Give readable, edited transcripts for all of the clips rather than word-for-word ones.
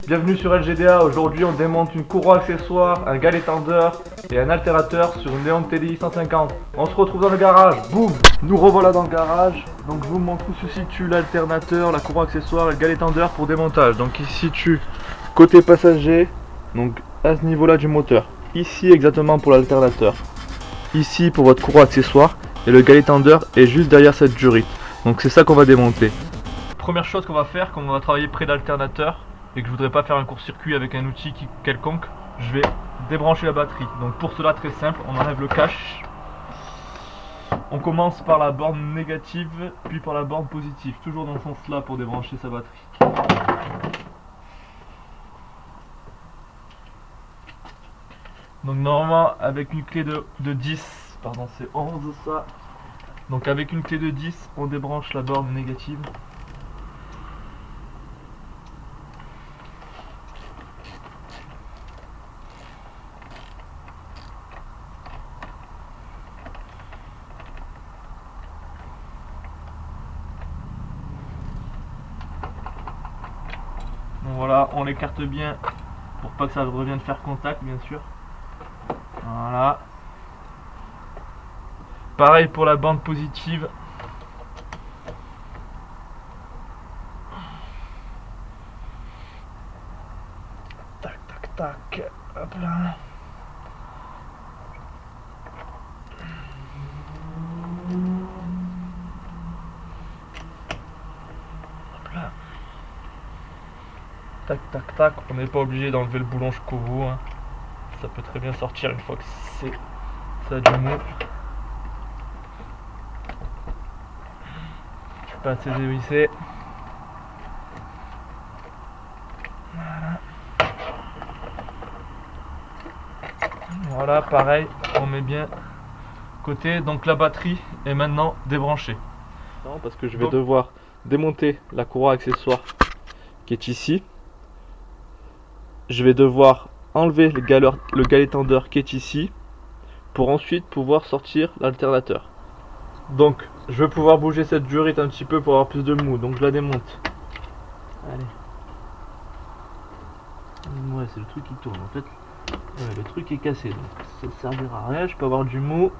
Bienvenue sur LGDA. Aujourd'hui on démonte une courroie accessoire, un galet tendeur et un alternateur sur une Néon TDI 150. On se retrouve dans le garage, boum. Nous revoilà dans le garage. Donc je vous montre où se situe l'alternateur, la courroie accessoire et le galet tendeur pour démontage. Donc il se situe côté passager, donc à ce niveau là du moteur. Ici exactement pour l'alternateur. Ici pour votre courroie accessoire et le galet tendeur est juste derrière cette durite. Donc c'est ça qu'on va démonter. Première chose qu'on va faire, comme on va travailler près d'alternateur et que je voudrais pas faire un court-circuit avec un outil quelconque, je vais débrancher la batterie. Donc pour cela, très simple, on enlève le cache. On commence par la borne négative, puis par la borne positive, toujours dans ce sens-là pour débrancher sa batterie. Donc normalement avec une clé de 10, pardon c'est 11 ça. Donc avec une clé de 10, on débranche la borne négative. Donc voilà, on l'écarte bien pour pas que ça revienne faire contact bien sûr. Voilà. Pareil pour la bande positive. Tac tac tac. Hop là. Hop là. Tac tac tac. On n'est pas obligé d'enlever le boulon jusqu'au bout, hein. Ça peut très bien sortir une fois que ça a du mou. Pas assez dévissé. Voilà. Voilà, pareil, on met bien côté. Donc la batterie est maintenant débranchée. Non, parce que je vais devoir démonter la courroie accessoire qui est ici. Je vais devoir enlever le galet tendeur qui est ici pour ensuite pouvoir sortir l'alternateur. Donc je vais pouvoir bouger cette durite un petit peu pour avoir plus de mou, donc je la démonte. Allez. Ouais, c'est le truc qui tourne en fait. Ouais, le truc est cassé, donc ça ne servira à rien, je peux avoir du mou.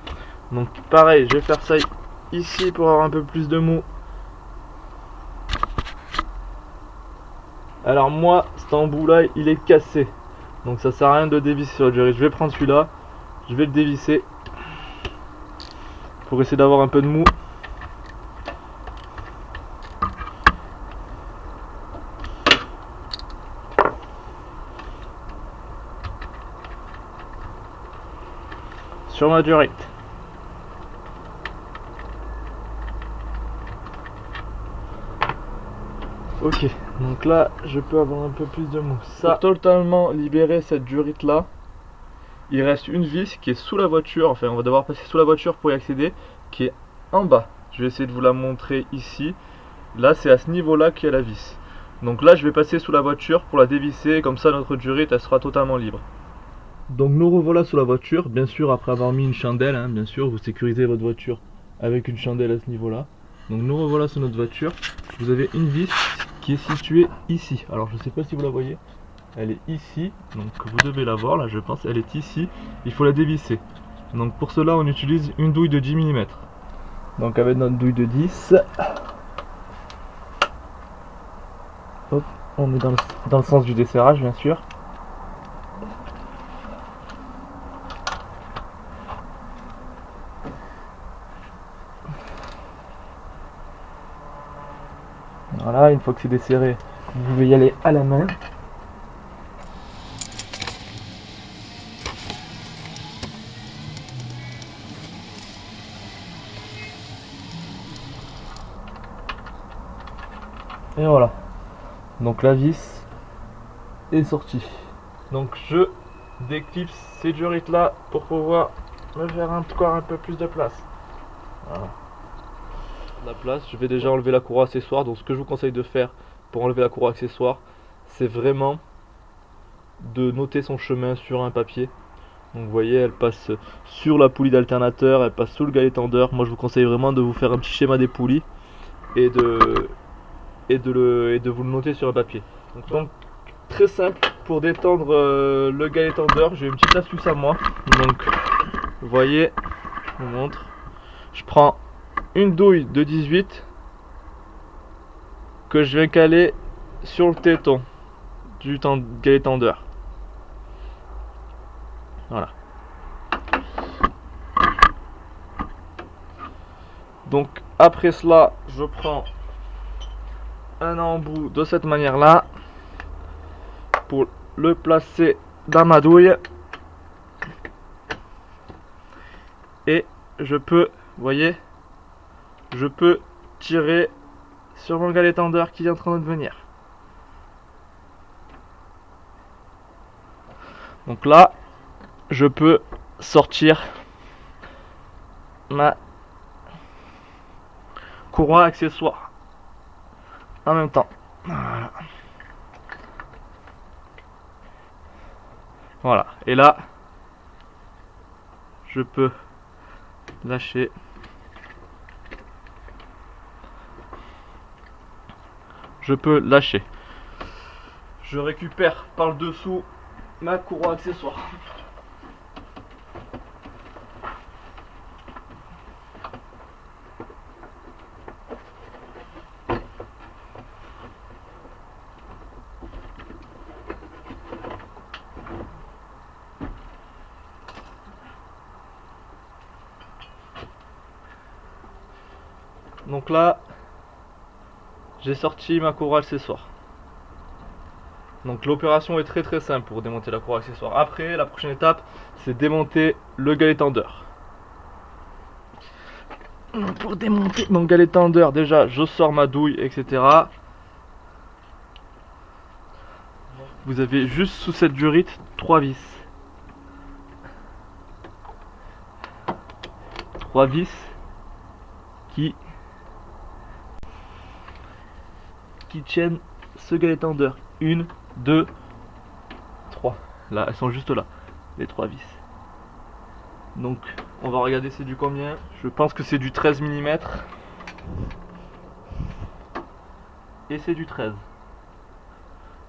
Donc pareil, je vais faire ça ici pour avoir un peu plus de mou. Alors moi, cet embout là, il est cassé. Donc ça sert à rien de dévisser sur la durite. Je vais prendre celui-là, je vais le dévisser pour essayer d'avoir un peu de mou. Sur ma durite. Ok, donc là je peux avoir un peu plus de mou. Ça, pour totalement libérer cette durite là, il reste une vis qui est sous la voiture, enfin on va devoir passer sous la voiture pour y accéder, qui est en bas. Je vais essayer de vous la montrer ici. Là c'est à ce niveau là qu'il y a la vis. Donc là je vais passer sous la voiture pour la dévisser, comme ça notre durite elle sera totalement libre. Donc nous revoilà sous la voiture, bien sûr après avoir mis une chandelle, hein, bien sûr vous sécurisez votre voiture avec une chandelle à ce niveau là. Donc nous revoilà sur notre voiture, vous avez une vis qui est située ici. Alors je sais pas si vous la voyez, elle est ici, donc vous devez la voir là je pense, elle est ici, il faut la dévisser. Donc pour cela on utilise une douille de 10 mm. Donc avec notre douille de 10, hop, on est dans le sens du desserrage bien sûr. Voilà, une fois que c'est desserré, vous pouvez y aller à la main. Et voilà. Donc la vis est sortie. Donc je déclipse ces durites là pour pouvoir me faire encore un peu plus de place. Voilà. La place, je vais déjà enlever la courroie accessoire. Donc ce que je vous conseille de faire pour enlever la courroie accessoire, c'est vraiment de noter son chemin sur un papier. Donc vous voyez, elle passe sur la poulie d'alternateur, elle passe sous le galet tendeur. Moi je vous conseille vraiment de vous faire un petit schéma des poulies et de vous le noter sur un papier. Donc très simple pour détendre le galet tendeur. J'ai une petite astuce à moi. Donc, vous voyez, je vous montre. Je prends une douille de 18 que je vais caler sur le téton du galet tendeur. Voilà. Donc après cela, je prends un embout de cette manière là pour le placer dans ma douille et je peux, vous voyez, je peux tirer sur mon galet tendeur qui est en train de venir. Donc là, je peux sortir ma courroie accessoire en même temps. Voilà. Voilà. Et là, je peux lâcher. Je peux lâcher. Je récupère par le dessous ma courroie accessoire. Donc là, j'ai sorti ma courroie accessoire. Donc l'opération est très simple pour démonter la courroie accessoire. Après, la prochaine étape, c'est démonter le galet tendeur. Pour démonter mon galet tendeur, déjà, je sors ma douille, etc. Vous avez juste sous cette durite 3 vis. 3 vis qui tiennent ce galet tendeur. 1, 2, 3. Là, elles sont juste là, les 3 vis. Donc, on va regarder c'est du combien. Je pense que c'est du 13 mm. Et c'est du 13.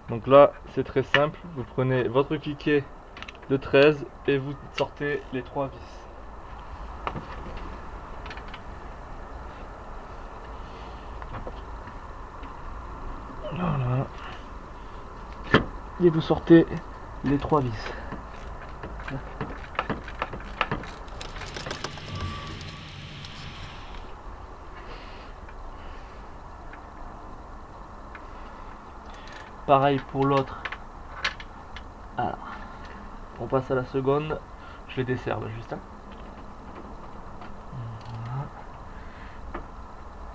Donc là, c'est très simple. Vous prenez votre cliquet de 13 et vous sortez les 3 vis. Voilà. Et vous sortez les 3 vis. Pareil pour l'autre. Alors, on passe à la seconde. Je les desserre là, juste.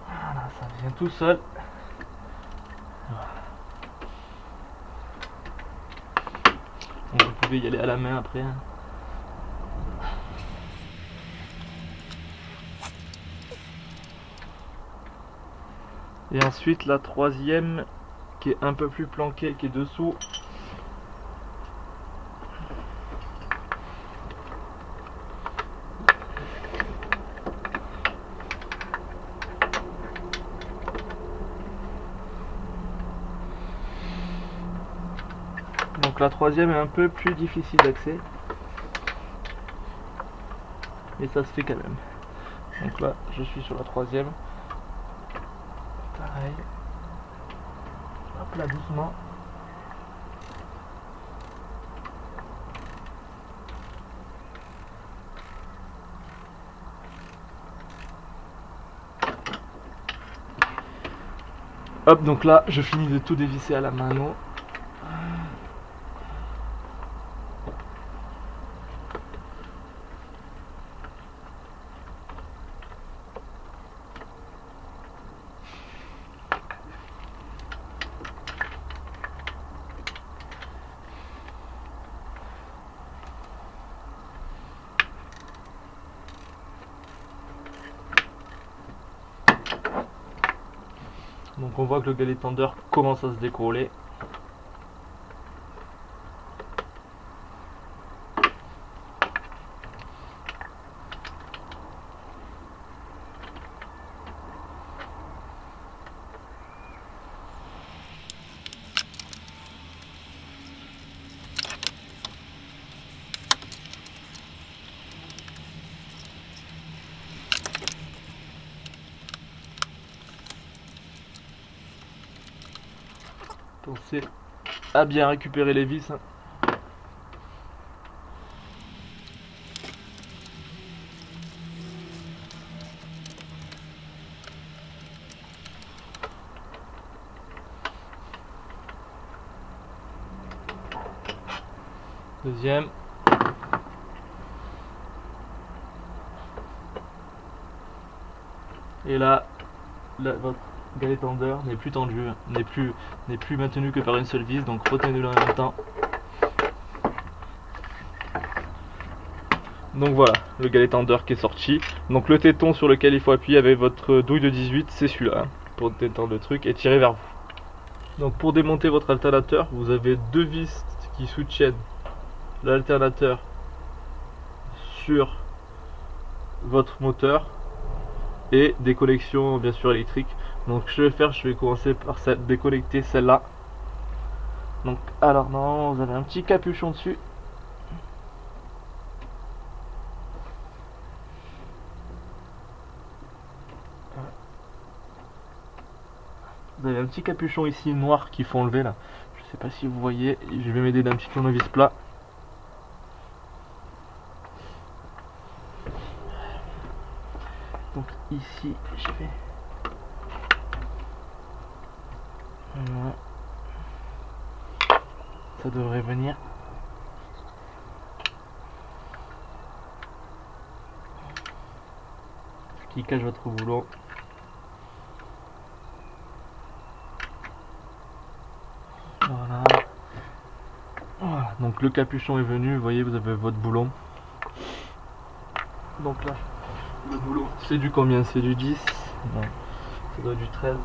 Voilà, ça vient tout seul. Donc vous pouvez y aller à la main après. Et ensuite la troisième qui est un peu plus planquée, qui est dessous. Donc la troisième est un peu plus difficile d'accès. Mais ça se fait quand même. Donc là, je suis sur la troisième. Pareil. Hop là, doucement. Hop, donc là, je finis de tout dévisser à la mano. Donc on voit que le galet tendeur commence à se décoller. Pensez à bien récupérer les vis. Hein. Deuxième. Et là, votre galet tender n'est plus tendu, n'est plus maintenu que par une seule vis, donc retenez-le en même temps. Donc voilà, le galet tender qui est sorti. Donc le téton sur lequel il faut appuyer avec votre douille de 18, c'est celui-là, hein, pour détendre le truc et tirer vers vous. Donc pour démonter votre alternateur, vous avez deux vis qui soutiennent l'alternateur sur votre moteur et des connexions bien sûr électriques. Donc je vais commencer par déconnecter celle-là. Donc alors non, vous avez un petit capuchon dessus. Vous avez un petit capuchon ici noir qu'il faut enlever là. Je sais pas si vous voyez, je vais m'aider d'un petit tournevis plat. Donc ici je vais... Voilà. Ça devrait venir. Ce qui cache votre boulon. Voilà. Voilà. Donc le capuchon est venu, vous voyez, vous avez votre boulon. Donc là, le boulon, c'est du combien? C'est du 10? Non, ça doit être du 13.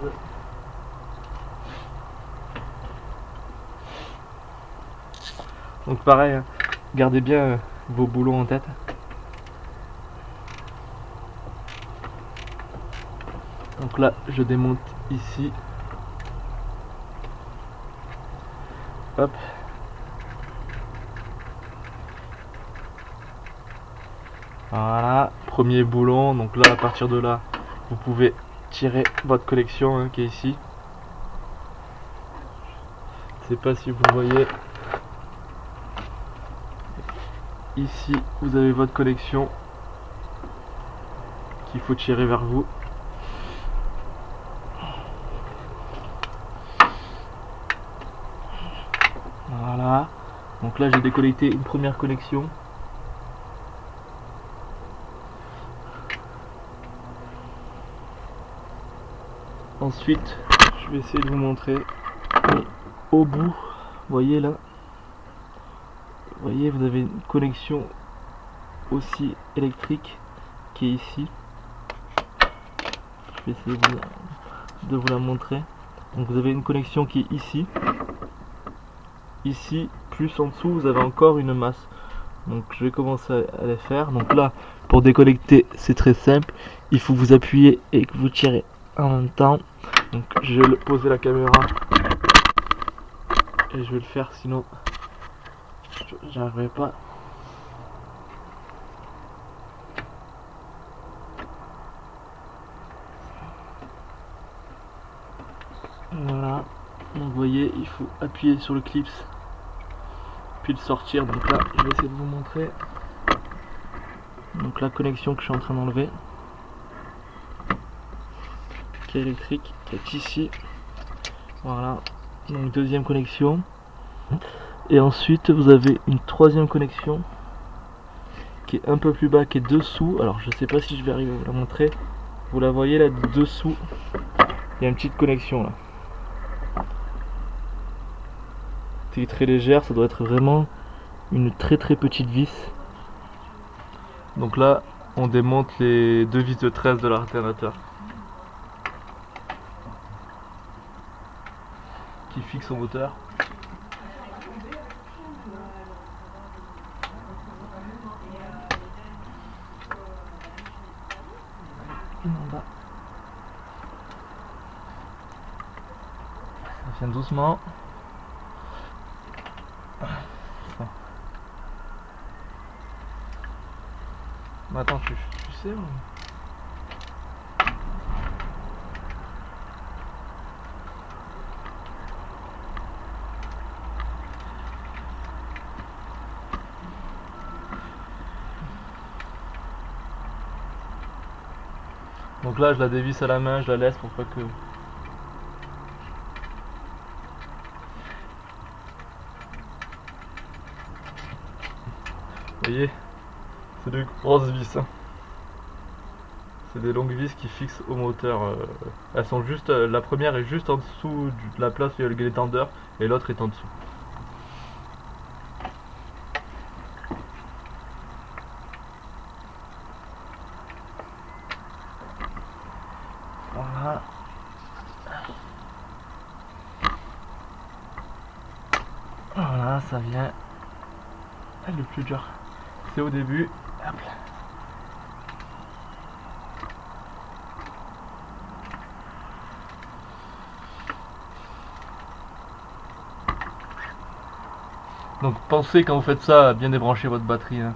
Donc pareil, hein, gardez bien vos boulons en tête. Donc là, je démonte ici. Hop. Voilà, premier boulon. Donc là, à partir de là, vous pouvez tirer votre connexion hein, qui est ici. Je sais pas si vous voyez. Ici, vous avez votre connexion qu'il faut tirer vers vous. Voilà. Donc là, j'ai déconnecté une première connexion. Ensuite, je vais essayer de vous montrer. Au bout, vous voyez là, vous voyez, vous avez une connexion aussi électrique qui est ici. Je vais essayer de vous la montrer. Donc vous avez une connexion qui est ici. Ici, plus en dessous, vous avez encore une masse. Donc je vais commencer à les faire. Donc là, pour déconnecter, c'est très simple. Il faut vous appuyer et que vous tirez en même temps. Donc je vais poser la caméra et je vais le faire, sinon j'arriverai pas. Voilà, donc vous voyez, il faut appuyer sur le clips puis le sortir. Donc là, je vais essayer de vous montrer. Donc la connexion que je suis en train d'enlever, qui est électrique, qui est ici. Voilà, donc deuxième connexion. Et ensuite vous avez une troisième connexion qui est un peu plus bas, qui est dessous. Alors je sais pas si je vais arriver à vous la montrer. Vous la voyez là dessous, il y a une petite connexion là. C'est très légère, ça doit être vraiment une très petite vis. Donc là on démonte les deux vis de 13 de l'alternateur qui fixe au moteur. En bas. Ça vient doucement. Mais attends, tu sais ou... Donc là je la dévisse à la main, je la laisse pour pas que... Vous voyez, c'est de grosses vis, hein. C'est des longues vis qui fixent au moteur. Elles sont juste, la première est juste en dessous de la place où il y a le galet tendeur et l'autre est en dessous. Voilà. Voilà, ça vient. Le plus dur, c'est au début. Hop là. Donc pensez quand vous faites ça à bien débrancher votre batterie, hein.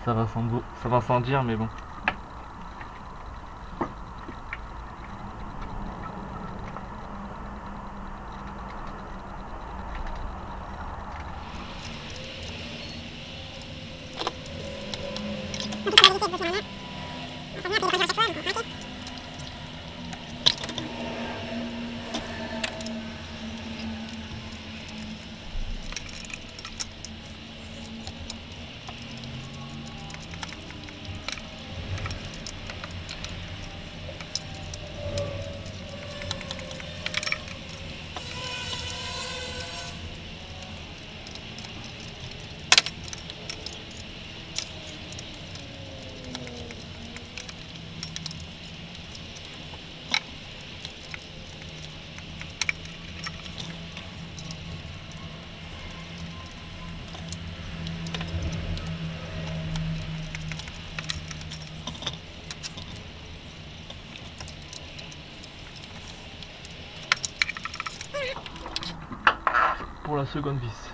Ça va sans dire, mais bon. Pour la seconde vis.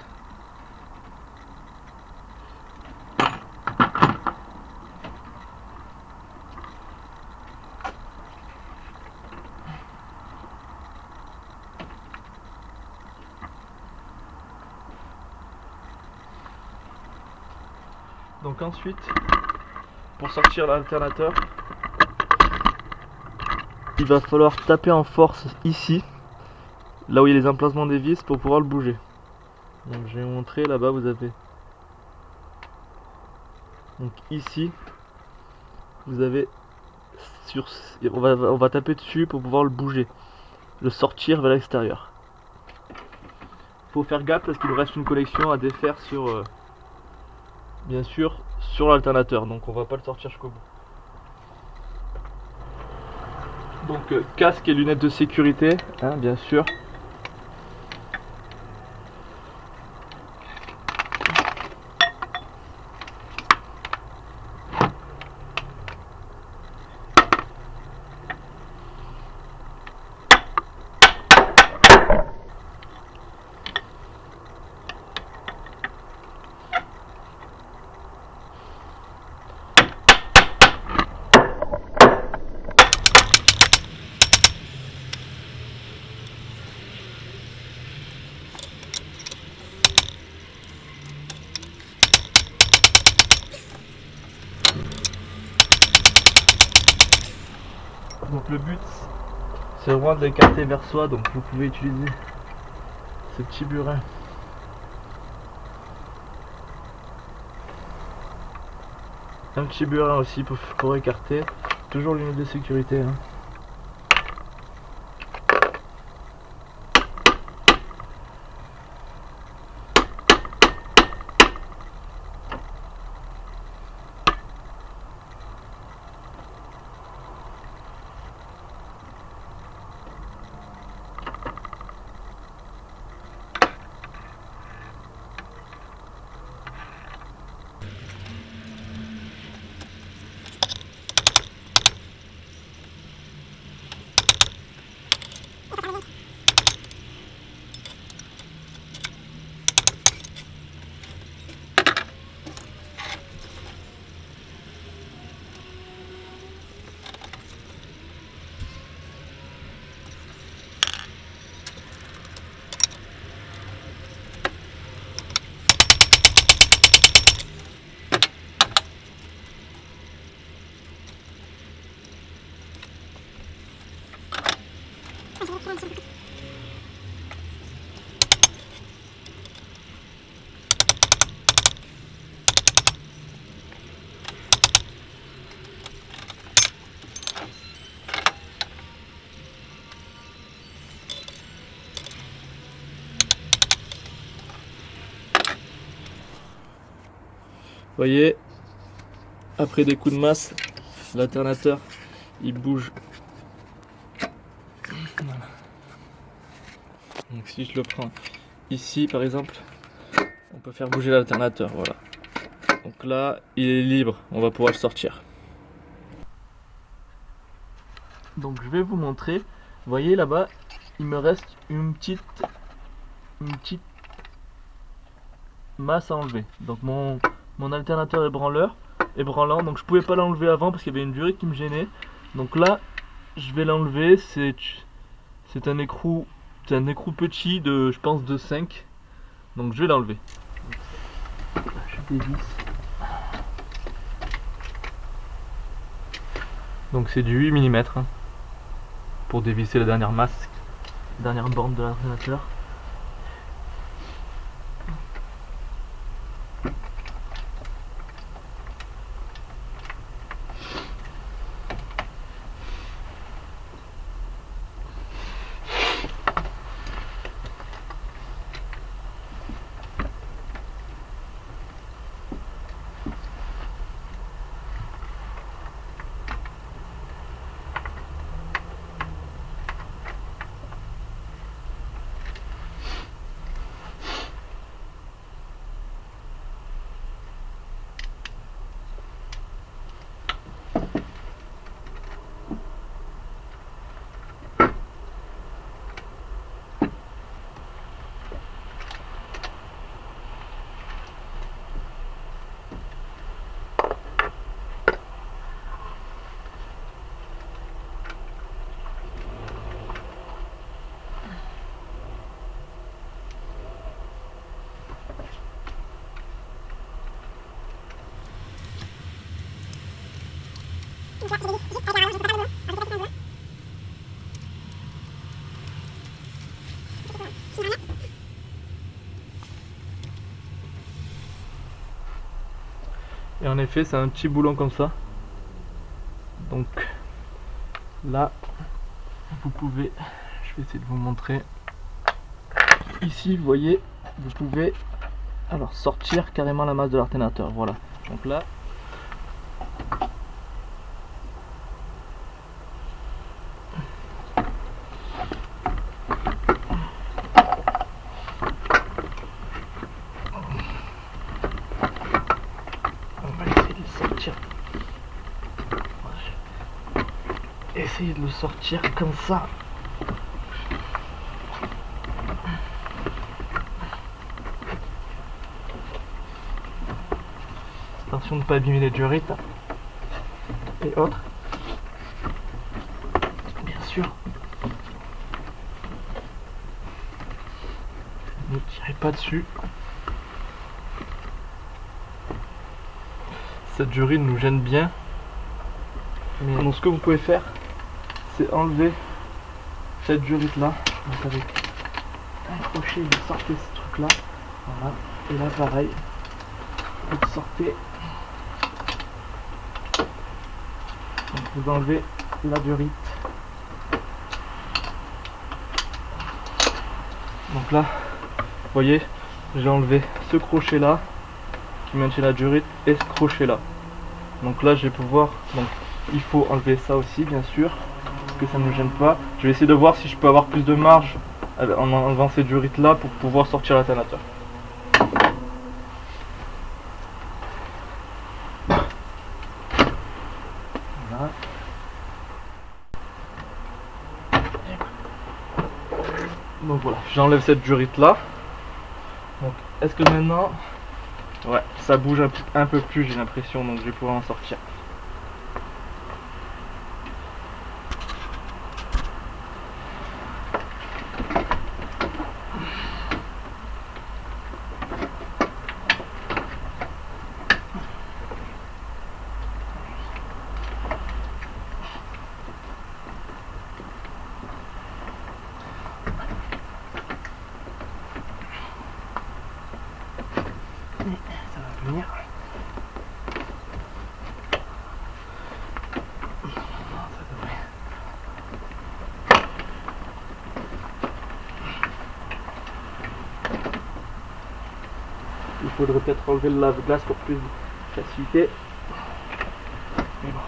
Donc ensuite, pour sortir l'alternateur, il va falloir taper en force ici, là où il y a les emplacements des vis pour pouvoir le bouger. Donc je vais vous montrer, là-bas vous avez, donc ici vous avez on va taper dessus pour pouvoir le bouger, le sortir vers l'extérieur. Faut faire gaffe parce qu'il nous reste une connexion à défaire sur bien sûr sur l'alternateur, donc on va pas le sortir jusqu'au bout. Donc casque et lunettes de sécurité, hein, bien sûr. Donc le but c'est vraiment de l'écarter vers soi, donc vous pouvez utiliser ce petit burin. Un petit burin aussi pour écarter, toujours l'unité de sécurité, hein. voyez, après des coups de masse, l'alternateur il bouge. Voilà. Donc si je le prends ici par exemple, on peut faire bouger l'alternateur, voilà. Donc là, il est libre, on va pouvoir le sortir. Donc je vais vous montrer, vous voyez là-bas, il me reste une petite masse à enlever. Donc mon alternateur est branlant, donc je pouvais pas l'enlever avant parce qu'il y avait une durite qui me gênait. Donc là, je vais l'enlever, c'est un écrou petit de, je pense, de 5. Donc je vais l'enlever. Je dévisse. Donc c'est du 8 mm hein, pour dévisser la dernière masse, la dernière borne de l'alternateur. Et en effet, c'est un petit boulon comme ça. Donc là, vous pouvez, je vais essayer de vous montrer. Ici, vous voyez, vous pouvez alors sortir carrément la masse de l'alternateur. Voilà. Donc là, essayer de le sortir comme ça. Attention de ne pas abîmer les durites et autres. Bien sûr. Ne tirez pas dessus. Cette durite nous gêne bien. Mais donc ce que vous pouvez faire, c'est enlever cette durite là, donc avec un crochet vous sortez ce truc là, voilà, et là pareil, vous sortez, donc vous enlevez la durite, donc là, vous voyez, j'ai enlevé ce crochet là, qui maintient la durite, et ce crochet là, donc là je vais pouvoir, donc il faut enlever ça aussi bien sûr, que ça ne me gêne pas. Je vais essayer de voir si je peux avoir plus de marge en enlevant ces durites là pour pouvoir sortir l'alternateur. Voilà. Donc voilà, j'enlève cette durite là. Donc est-ce que maintenant, ouais, ça bouge un peu plus, j'ai l'impression, donc je vais pouvoir en sortir. Ça va venir. Ça devrait. Il faudrait peut-être enlever le lave-glace pour plus facilité. Mais bon,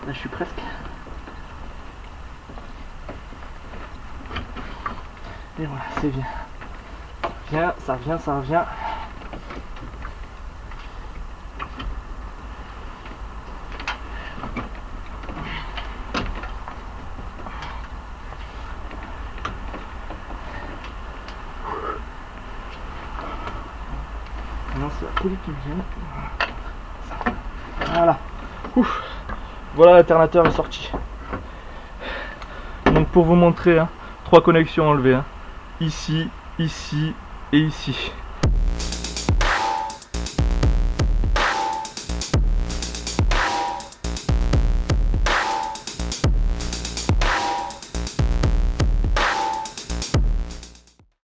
là je suis presque. Et voilà, c'est bien. Ça revient, ça revient. Non, c'est la poulie qui me gêne. Voilà. Ouf. Voilà, l'alternateur est sorti. Donc pour vous montrer, 3 connexions enlevées. Ici, ici et ici.